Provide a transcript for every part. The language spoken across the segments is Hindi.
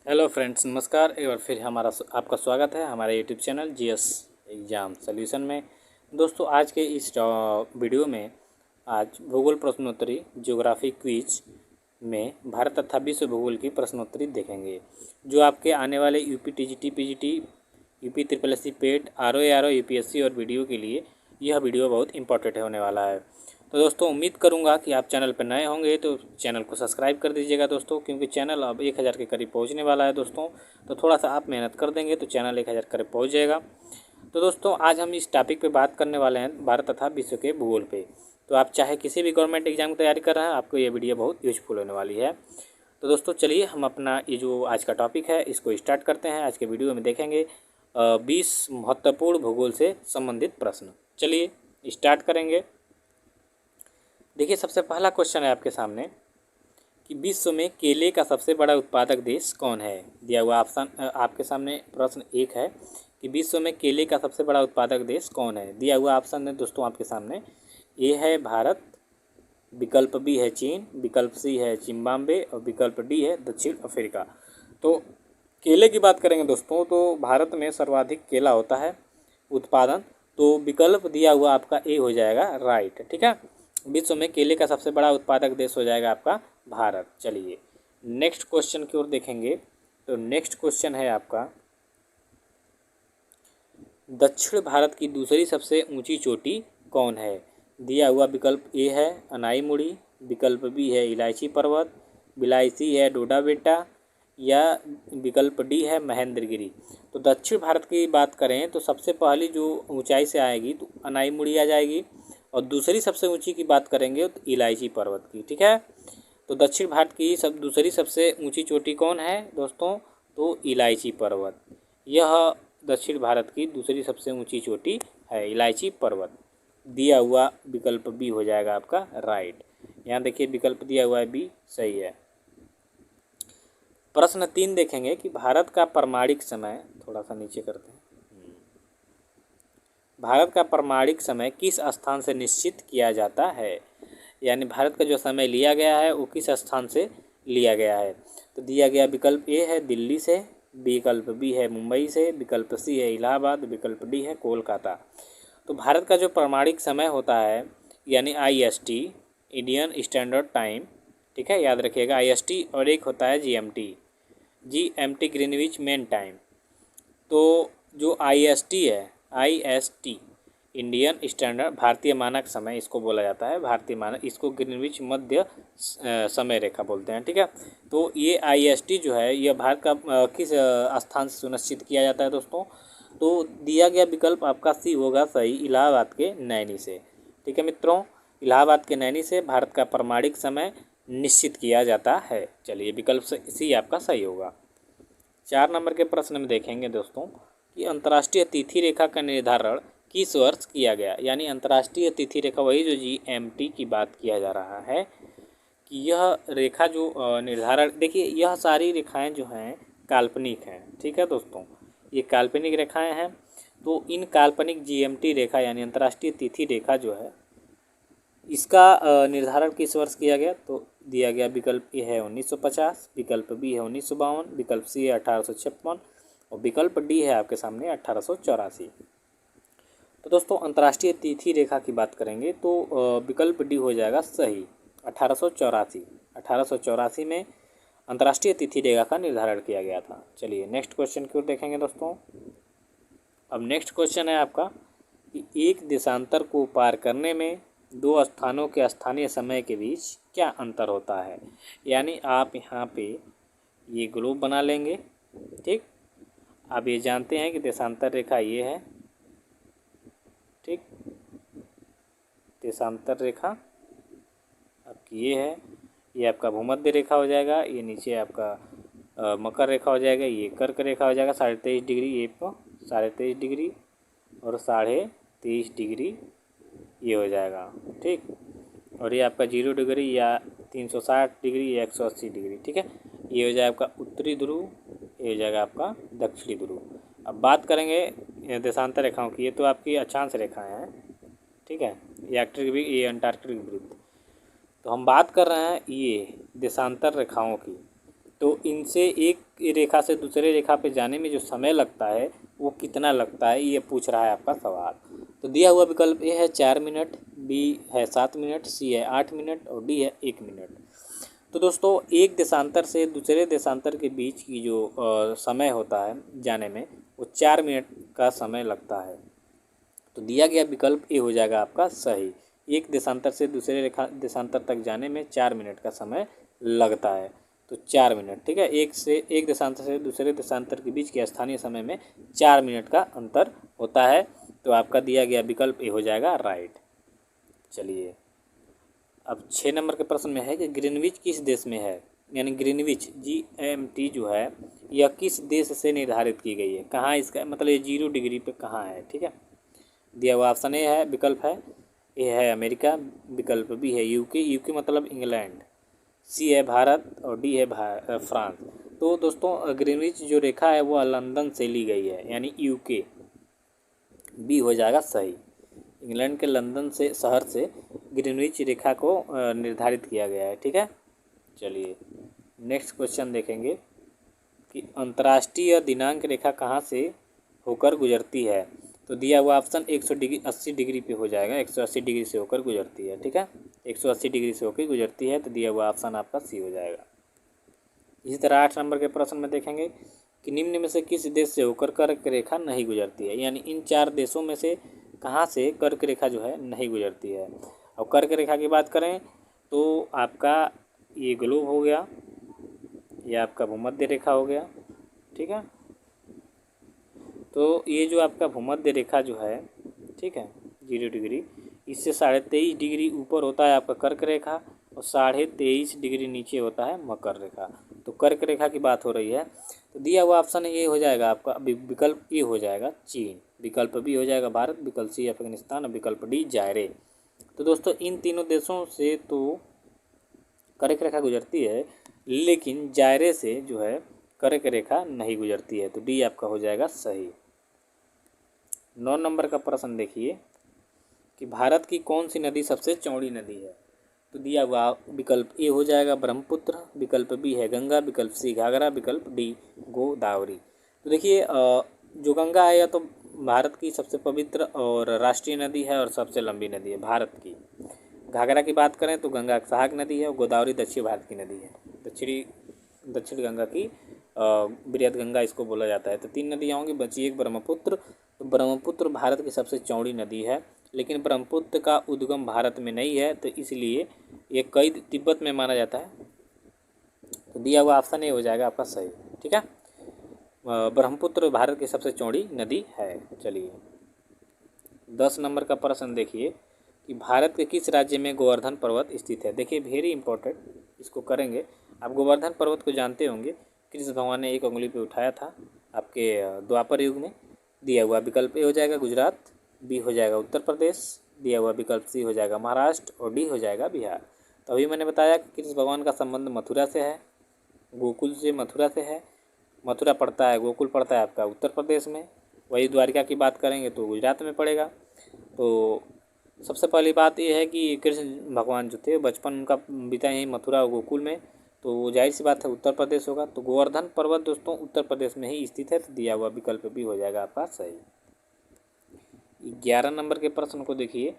हेलो फ्रेंड्स, नमस्कार। एक बार फिर आपका स्वागत है हमारे YouTube channel GS exam solution में। दोस्तों, आज के इस वीडियो में आज भूगोल प्रश्नोत्तरी ज्योग्राफी क्विज में भारत तथा विश्व भूगोल की प्रश्नोत्तरी देखेंगे, जो आपके आने वाले UP TGT PGT, UP triple SC पेट, आरओ यूपीएससी और वीडियो के लिए यह वीडियो बहुत इंपॉर्टेंट होने वाला है। तो दोस्तों, उम्मीद करूंगा कि आप चैनल पर नए होंगे तो चैनल को सब्सक्राइब कर दीजिएगा दोस्तों, क्योंकि चैनल अब 1000 के करीब पहुंचने वाला है दोस्तों। तो थोड़ा सा आप मेहनत कर देंगे तो चैनल 1000 करीब पहुंच जाएगा। तो दोस्तों, आज हम इस टॉपिक पे बात करने वाले हैं भारत तथा विश्व के भूगोल पे। तो आप चाहे किसी भी गवर्नमेंट एग्जाम की तैयारी कर रहे हैं, आपको ये वीडियो बहुत यूजफुल होने वाली है। तो दोस्तों, चलिए हम अपना ये जो आज का टॉपिक है इसको स्टार्ट करते हैं। आज के वीडियो में देखेंगे 20 महत्वपूर्ण भूगोल से संबंधित प्रश्न। चलिए स्टार्ट करेंगे। देखिए, सबसे पहला क्वेश्चन है आपके सामने कि विश्व में केले का सबसे बड़ा उत्पादक देश कौन है। दिया हुआ ऑप्शन आपके सामने प्रश्न एक है कि विश्व में केले का सबसे बड़ा उत्पादक देश कौन है। दिया हुआ ऑप्शन है दोस्तों आपके सामने, ए है भारत, विकल्प बी है चीन, विकल्प सी है जिम्बाब्वे और विकल्प डी है दक्षिण अफ्रीका। तो केले की बात करेंगे दोस्तों तो भारत में सर्वाधिक केला होता है उत्पादन। तो विकल्प दिया हुआ आपका ए हो जाएगा राइट। ठीक है, विश्व में केले का सबसे बड़ा उत्पादक देश हो जाएगा आपका भारत। चलिए नेक्स्ट क्वेश्चन की ओर देखेंगे। तो नेक्स्ट क्वेश्चन है आपका, दक्षिण भारत की दूसरी सबसे ऊंची चोटी कौन है। दिया हुआ विकल्प ए है अनाईमुड़ी, विकल्प बी है इलायची पर्वत, विकल्प सी है डोडा बेटा या विकल्प डी है महेंद्रगिरी। तो दक्षिण भारत की बात करें तो सबसे पहली जो ऊंचाई से आएगी तो अनाईमुड़ी आ जाएगी, और दूसरी सबसे ऊंची की बात करेंगे तो इलायची पर्वत की। ठीक है, तो दक्षिण भारत की दूसरी सबसे ऊंची चोटी कौन है दोस्तों, तो इलायची पर्वत। यह दक्षिण भारत की दूसरी सबसे ऊंची चोटी है इलायची पर्वत। दिया हुआ विकल्प बी हो जाएगा आपका राइट। यहाँ देखिए विकल्प दिया हुआ है बी सही है। प्रश्न 3 देखेंगे कि भारत का परमाणिक समय, थोड़ा सा नीचे करते हैं, भारत का परमाणिक समय किस स्थान से निश्चित किया जाता है। यानी भारत का जो समय लिया गया है वो किस स्थान से लिया गया है। तो दिया गया विकल्प ए है दिल्ली से, विकल्प बी है मुंबई से, विकल्प सी है इलाहाबाद, विकल्प डी है कोलकाता। तो भारत का जो प्रमाणिक समय होता है यानी IST, इंडियन स्टैंडर्ड टाइम, ठीक है, याद रखिएगा IST, और एक होता है GMT ग्रीनविच मेन टाइम। तो जो IST इंडियन स्टैंडर्ड भारतीय मानक समय इसको बोला जाता है, भारतीय मानक, इसको ग्रीनविच मध्य समय रेखा बोलते हैं। ठीक है, तो ये IST जो है यह भारत का किस स्थान से सुनिश्चित किया जाता है दोस्तों, तो दिया गया विकल्प आपका सी होगा सही, इलाहाबाद के नैनी से। ठीक है मित्रों, इलाहाबाद के नैनी से भारत का प्रमाणिक समय निश्चित किया जाता है। चलिए विकल्प सी आपका सही होगा। 4 नंबर के प्रश्न में देखेंगे दोस्तों कि अंतर्राष्ट्रीय तिथि रेखा का निर्धारण किस वर्ष किया गया। यानी अंतर्राष्ट्रीय तिथि रेखा, वही जो GMT की बात किया जा रहा है कि यह रेखा जो निर्धारण, देखिए यह सारी रेखाएं जो हैं काल्पनिक हैं। ठीक है दोस्तों, ये काल्पनिक रेखाएं हैं। तो इन काल्पनिक GMT रेखा यानी अंतर्राष्ट्रीय तिथि रेखा जो है इसका निर्धारण किस वर्ष किया गया। तो दिया गया विकल्प ए है 1950, विकल्प बी है 1952, विकल्प सी है 1856 और विकल्प डी है आपके सामने 1884। तो दोस्तों, अंतर्राष्ट्रीय तिथि रेखा की बात करेंगे तो विकल्प डी हो जाएगा सही, 1884। 1884 में अंतर्राष्ट्रीय तिथि रेखा का निर्धारण किया गया था। चलिए नेक्स्ट क्वेश्चन की ओर देखेंगे दोस्तों। अब नेक्स्ट क्वेश्चन है आपका कि एक देशांतर को पार करने में दो स्थानों के स्थानीय समय के बीच क्या अंतर होता है। यानी आप यहाँ पे ये ग्रुप बना लेंगे। ठीक, आप ये जानते हैं कि देशांतर रेखा ये है, ठीक, देशांतर रेखा आपकी ये है, ये आपका भूमध्य रेखा हो जाएगा, ये नीचे आपका मकर रेखा हो जाएगा, ये कर्क रेखा हो जाएगा 23.5 डिग्री, ये 23.5 डिग्री और 23.5 डिग्री ये हो जाएगा। ठीक, और ये आपका 0 डिग्री या 360 डिग्री या 180 डिग्री। ठीक है, ये हो जाएगा आपका उत्तरी ध्रुव, ये हो जाएगा आपका दक्षिणी ध्रुव। अब बात करेंगे देशांतर रेखाओं की, ये तो आपकी अक्षांश रेखाएं हैं। ठीक है, ये आर्कटिक, ये अंटार्कटिक वृत्त। तो हम बात कर रहे हैं ये देशांतर रेखाओं की। तो इनसे एक रेखा से दूसरे रेखा पे जाने में जो समय लगता है वो कितना लगता है, ये पूछ रहा है आपका सवाल। तो दिया हुआ विकल्प ए है 4 मिनट, बी है 7 मिनट, सी है 8 मिनट और डी है 1 मिनट। तो दोस्तों एक देशांतर से दूसरे देशांतर के बीच की जो समय होता है जाने में, वो 4 मिनट का समय लगता है। तो दिया गया विकल्प ए हो जाएगा आपका सही। एक देशांतर से दूसरे देशांतर तक जाने में 4 मिनट का समय लगता है। तो 4 मिनट, ठीक है। एक देशांतर से दूसरे देशांतर के बीच के स्थानीय समय में 4 मिनट का अंतर होता है। तो आपका दिया गया विकल्प ए हो जाएगा राइट। चलिए अब 6 नंबर के प्रश्न में है कि ग्रीनविच किस देश में है, यानी ग्रीनविच GMT जो है यह किस देश से निर्धारित की गई है, कहाँ इसका मतलब ये 0 डिग्री पे कहाँ है, ठीक है। दिया हुआ ऑप्शन ए है, विकल्प है ए है अमेरिका, विकल्प बी है यूके मतलब इंग्लैंड, सी है भारत और डी है फ्रांस। तो दोस्तों ग्रीनविच जो रेखा है वो लंदन से ली गई है, यानी यूके, बी हो जाएगा सही। इंग्लैंड के लंदन से शहर से ग्रीनविच रेखा को निर्धारित किया गया है, ठीक है। चलिए नेक्स्ट क्वेश्चन देखेंगे कि अंतर्राष्ट्रीय दिनांक रेखा कहाँ से होकर गुजरती है। तो दिया हुआ ऑप्शन 180 डिग्री पे हो जाएगा, 180 डिग्री से होकर गुजरती है, ठीक है। 180 डिग्री से होकर गुजरती है, तो दिया हुआ ऑप्शन आपका सी हो जाएगा। इसी तरह 8 नंबर के प्रश्न में देखेंगे कि निम्न में से किस देश से होकर कर्क रेखा नहीं गुजरती है, यानी इन 4 देशों में से कहाँ से कर्क रेखा जो है नहीं गुजरती है। और कर्क रेखा की बात करें तो आपका ये ग्लोब हो गया, ये आपका भूमध्य रेखा हो गया, ठीक है। तो ये जो आपका भूमध्य रेखा जो है, ठीक है, 0 डिग्री, इससे 23.5 डिग्री ऊपर होता है आपका कर्क रेखा और 23.5 डिग्री नीचे होता है मकर रेखा। तो कर्क रेखा की बात हो रही है। तो दिया हुआ ऑप्शन ये हो जाएगा आपका, विकल्प ए हो जाएगा चीन, विकल्प बी हो जाएगा भारत, विकल्प सी अफगानिस्तान और विकल्प डी जायरे। तो दोस्तों इन तीनों देशों से तो कर्क रेखा गुजरती है, लेकिन जायरे से जो है कर्क रेखा नहीं गुजरती है। तो डी आपका हो जाएगा सही। 9 नंबर का प्रश्न देखिए कि भारत की कौन सी नदी सबसे चौड़ी नदी है। तो दिया हुआ विकल्प ए हो जाएगा ब्रह्मपुत्र, विकल्प बी है गंगा, विकल्प सी घाघरा, विकल्प डी गोदावरी। तो देखिए जो गंगा है या तो भारत की सबसे पवित्र और राष्ट्रीय नदी है और सबसे लंबी नदी है भारत की। घाघरा की बात करें तो गंगा सहायक नदी है और गोदावरी दक्षिण भारत की नदी है, दक्षिण गंगा की बृहद गंगा इसको बोला जाता है। तो 3 नदियाँ होंगी, बची एक ब्रह्मपुत्र। तो ब्रह्मपुत्र भारत की सबसे चौड़ी नदी है, लेकिन ब्रह्मपुत्र का उद्गम भारत में नहीं है, तो इसलिए ये कई तिब्बत में माना जाता है। तो दिया हुआ ऑप्शन ए हो जाएगा आपका सही, ठीक है। ब्रह्मपुत्र भारत की सबसे चौड़ी नदी है। चलिए 10 नंबर का प्रश्न देखिए कि भारत के किस राज्य में गोवर्धन पर्वत स्थित है। देखिए वेरी इंपॉर्टेंट, इसको करेंगे। आप गोवर्धन पर्वत को जानते होंगे, कृष्ण भगवान ने एक उंगली पे उठाया था आपके द्वापर युग में। दिया हुआ विकल्प ए हो जाएगा गुजरात, बी हो जाएगा उत्तर प्रदेश, दिया हुआ विकल्प सी हो जाएगा महाराष्ट्र और डी हो जाएगा बिहार। तो अभी मैंने बताया कि कृष्ण भगवान का संबंध मथुरा से है, गोकुल से मथुरा से है। मथुरा पड़ता है, गोकुल पड़ता है आपका उत्तर प्रदेश में। वही द्वारिका की बात करेंगे तो गुजरात में पड़ेगा। तो सबसे पहली बात ये है कि कृष्ण भगवान जो थे बचपन उनका बीता यहीं मथुरा और गोकुल में, तो जाहिर सी बात है उत्तर प्रदेश होगा। तो गोवर्धन पर्वत दोस्तों उत्तर प्रदेश में ही स्थित है। तो दिया हुआ विकल्प भी हो जाएगा आपका सही। 11 नंबर के प्रश्न को देखिए,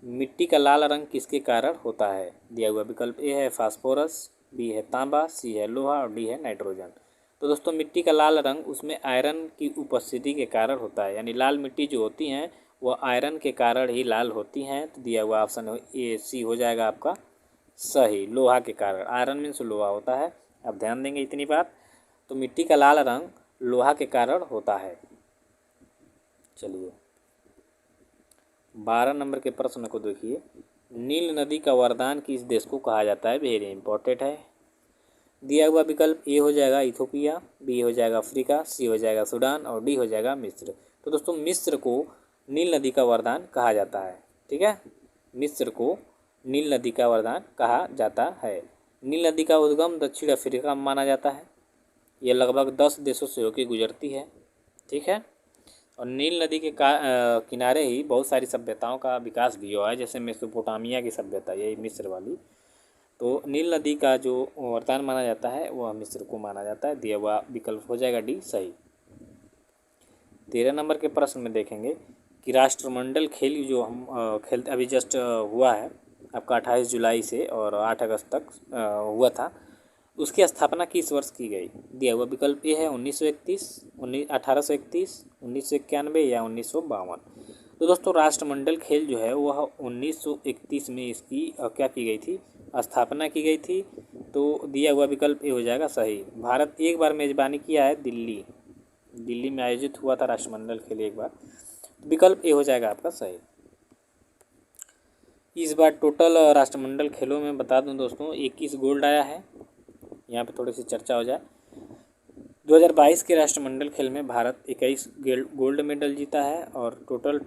मिट्टी का लाल रंग किसके कारण होता है। दिया हुआ विकल्प ए है फास्फोरस, बी है तांबा, सी है लोहा और डी है नाइट्रोजन। तो दोस्तों मिट्टी का लाल रंग उसमें आयरन की उपस्थिति के कारण होता है, यानी लाल मिट्टी जो होती हैं वो आयरन के कारण ही लाल होती हैं। तो दिया हुआ ऑप्शन ए सी हो जाएगा आपका सही, लोहा के कारण। आयरन मीन्स लोहा होता है, आप ध्यान देंगे इतनी बात। तो मिट्टी का लाल रंग लोहा के कारण होता है। चलिए 12 नंबर के प्रश्न को देखिए, नील नदी का वरदान किस देश को कहा जाता है। वेरी इंपॉर्टेंट है। दिया हुआ विकल्प ए हो जाएगा इथोपिया, बी हो जाएगा अफ्रीका, सी हो जाएगा सूडान और डी हो जाएगा मिस्र। तो दोस्तों मिस्र को नील नदी का वरदान कहा जाता है, ठीक है। मिस्र को नील नदी का वरदान कहा जाता है। नील नदी का उद्गम दक्षिण अफ्रीका में माना जाता है। यह लगभग 10 देशों से होकर गुजरती है, ठीक है। और नील नदी के किनारे ही बहुत सारी सभ्यताओं का विकास भी हुआ है, जैसे मेसोपोटामिया की सभ्यता, यही मिस्र वाली। तो नील नदी का जो अवतार माना जाता है वह मिस्र को माना जाता है। दिया हुआ विकल्प हो जाएगा डी सही। 13 नंबर के प्रश्न में देखेंगे कि राष्ट्रमंडल खेल जो हम खेलते अभी जस्ट हुआ है आपका 28 जुलाई से और 8 अगस्त तक हुआ था, उसकी स्थापना किस वर्ष की गई? दिया हुआ विकल्प ये है 1931, 1831, 1991 या 1952। तो दोस्तों राष्ट्रमंडल खेल जो है वह 1931 में इसकी क्या की गई थी, स्थापना की गई थी। तो दिया हुआ विकल्प ये हो जाएगा सही। भारत एक बार मेजबानी किया है, दिल्ली में आयोजित हुआ था राष्ट्रमंडल खेल एक बार। विकल्प ए हो जाएगा आपका सही। इस बार टोटल राष्ट्रमंडल खेलों में बता दूं दोस्तों 21 गोल्ड आया है। यहाँ पे थोड़ी सी चर्चा हो जाए। 2022 के राष्ट्रमंडल खेल में भारत 21 गोल्ड मेडल जीता है और टोटल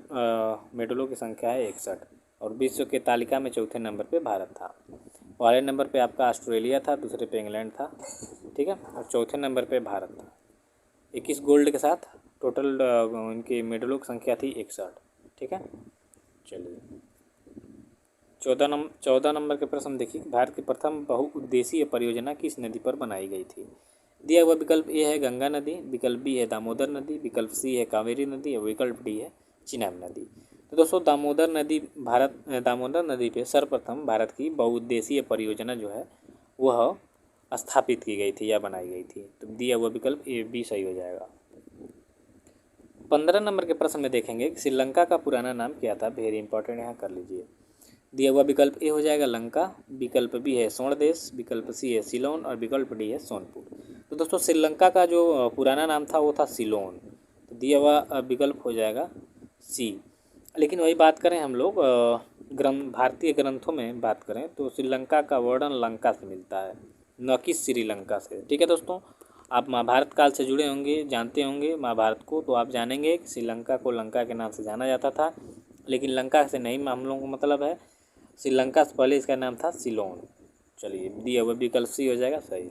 मेडलों की संख्या है 61 और विश्व के तालिका में चौथे नंबर पे भारत था। पहले नंबर पे आपका ऑस्ट्रेलिया था, दूसरे पे इंग्लैंड था, ठीक है, और चौथे नंबर पे भारत था 21 गोल्ड के साथ। टोटल इनके मेडलों की संख्या थी 61, ठीक है। चलिए 14 नंबर के प्रश्न देखिए। भारत की प्रथम बहुउद्देशीय परियोजना किस नदी पर बनाई गई थी? दिया हुआ विकल्प ए है गंगा नदी, विकल्प बी है दामोदर नदी, विकल्प सी है कावेरी नदी और विकल्प डी है चिनाब नदी। तो दोस्तों दामोदर नदी पे सर्वप्रथम भारत की बहुउद्देशीय परियोजना जो है वह स्थापित की गई थी या बनाई गई थी। तो दिया हुआ विकल्प ए बी सही हो जाएगा। 15 नंबर के प्रश्न में देखेंगे श्रीलंका का पुराना नाम क्या था? वेरी इंपॉर्टेंट, यहाँ कर लीजिए। दिया हुआ विकल्प ए हो जाएगा लंका, विकल्प बी है स्वर्ण देश, विकल्प सी है सिलोन और विकल्प डी है सोनपुर। तो दोस्तों श्रीलंका का जो पुराना नाम था वो था सिलोन। तो दिया हुआ विकल्प हो जाएगा सी। लेकिन वही बात करें हम लोग भारतीय ग्रंथों में बात करें तो श्रीलंका का वर्णन लंका से मिलता है, न कि श्रीलंका से, ठीक है दोस्तों। आप महाभारत काल से जुड़े होंगे, जानते होंगे महाभारत को, तो आप जानेंगे कि श्रीलंका को लंका के नाम से जाना जाता था, लेकिन लंका से नहीं हम लोगों को मतलब है। श्रीलंका से पहले इसका नाम था सिलोन। चलिए दिया हुआ विकल्प सी हो जाएगा सही।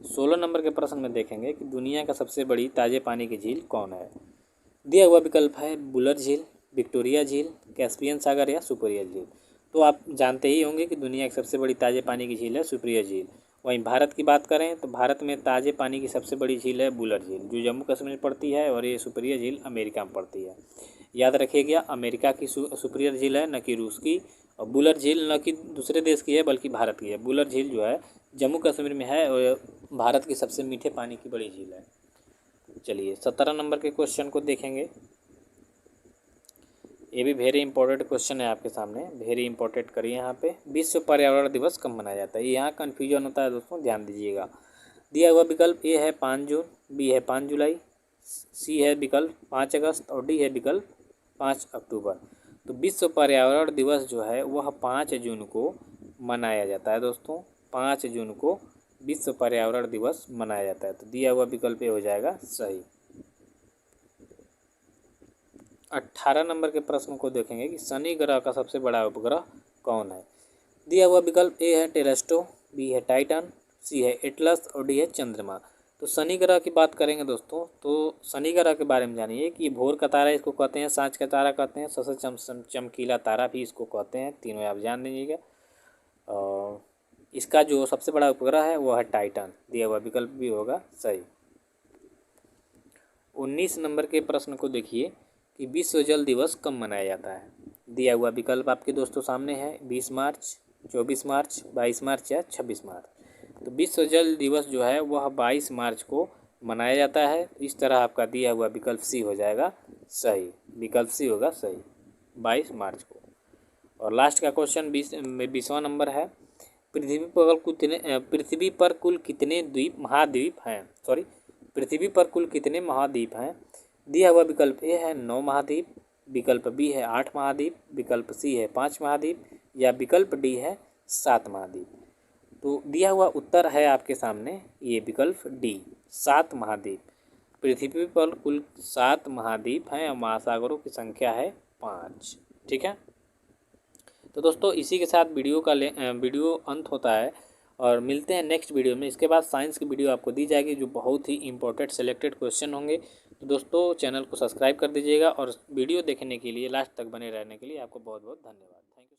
16 नंबर के प्रश्न में देखेंगे कि दुनिया का सबसे बड़ी ताजे पानी की झील कौन है? दिया हुआ विकल्प है बुलर झील, विक्टोरिया झील, कैस्पियन सागर या सुपरिया झील। तो आप जानते ही होंगे कि दुनिया की सबसे बड़ी ताजे पानी की झील है सुपरिया झील। वहीं भारत की बात करें तो भारत में ताजे पानी की सबसे बड़ी झील है बुलर झील, जो जम्मू कश्मीर में पड़ती है, और ये सुपरिया झील अमेरिका में पड़ती है। याद रखिएगा अमेरिका की सुपरिया झील है, न कि रूस की, और बुलर झील न कि दूसरे देश की है बल्कि भारत की है। बुलर झील जो है जम्मू कश्मीर में है और भारत की सबसे मीठे पानी की बड़ी झील है। चलिए 17 नंबर के क्वेश्चन को देखेंगे। ये भी वेरी इंपॉर्टेंट क्वेश्चन है आपके सामने, वेरी इंपॉर्टेंट करिए यहाँ पे। विश्व पर्यावरण दिवस कब मनाया जाता है? यहाँ कन्फ्यूजन होता है दोस्तों, ध्यान दीजिएगा। दिया हुआ विकल्प ए है 5 जून, बी है 5 जुलाई, सी है विकल्प 5 अगस्त और डी है विकल्प 5 अक्टूबर। तो विश्व पर्यावरण दिवस जो है वह 5 जून को मनाया जाता है दोस्तों। 5 जून को विश्व पर्यावरण दिवस मनाया जाता है। तो दिया हुआ विकल्प ए हो जाएगा सही। 18 नंबर के प्रश्न को देखेंगे कि शनि ग्रह का सबसे बड़ा उपग्रह कौन है? दिया हुआ विकल्प ए है टेरेस्टो, बी है टाइटन, सी है एटलस और डी है चंद्रमा। तो शनि ग्रह की बात करेंगे दोस्तों, तो शनि ग्रह के बारे में जानिए कि भोर का तारा इसको कहते हैं, सांझ का तारा कहते हैं, सबसे चमकीला तारा भी इसको कहते हैं। तीनों आप जान लीजिएगा। और इसका जो सबसे बड़ा उपग्रह है वो है टाइटन। दिया हुआ विकल्प भी होगा सही। 19 नंबर के प्रश्न को देखिए कि विश्व जल दिवस कब मनाया जाता है? दिया हुआ विकल्प आपके दोस्तों सामने है 20 मार्च, 24 मार्च, 22 मार्च या 26 मार्च। तो विश्व जल दिवस जो है वह 22 मार्च को मनाया जाता है। इस तरह आपका दिया हुआ विकल्प सी हो जाएगा सही। विकल्प सी होगा सही 22 मार्च को। और लास्ट का क्वेश्चन 20वां नंबर है। पृथ्वी पर कुल कितने महाद्वीप हैं? पृथ्वी पर कुल कितने महाद्वीप हैं? दिया हुआ विकल्प ए है 9 महाद्वीप, विकल्प बी है 8 महाद्वीप, विकल्प सी है 5 महाद्वीप या विकल्प डी है 7 महाद्वीप। तो दिया हुआ उत्तर है आपके सामने ये विकल्प डी 7 महाद्वीप। पृथ्वी पर कुल 7 महाद्वीप हैं और महासागरों की संख्या है 5, ठीक है। तो दोस्तों इसी के साथ वीडियो अंत होता है और मिलते हैं नेक्स्ट वीडियो में। इसके बाद साइंस की वीडियो आपको दी जाएगी जो बहुत ही इंपॉर्टेंट सेलेक्टेड क्वेश्चन होंगे। तो दोस्तों चैनल को सब्सक्राइब कर दीजिएगा और वीडियो देखने के लिए लास्ट तक बने रहने के लिए आपको बहुत बहुत धन्यवाद। Thank you.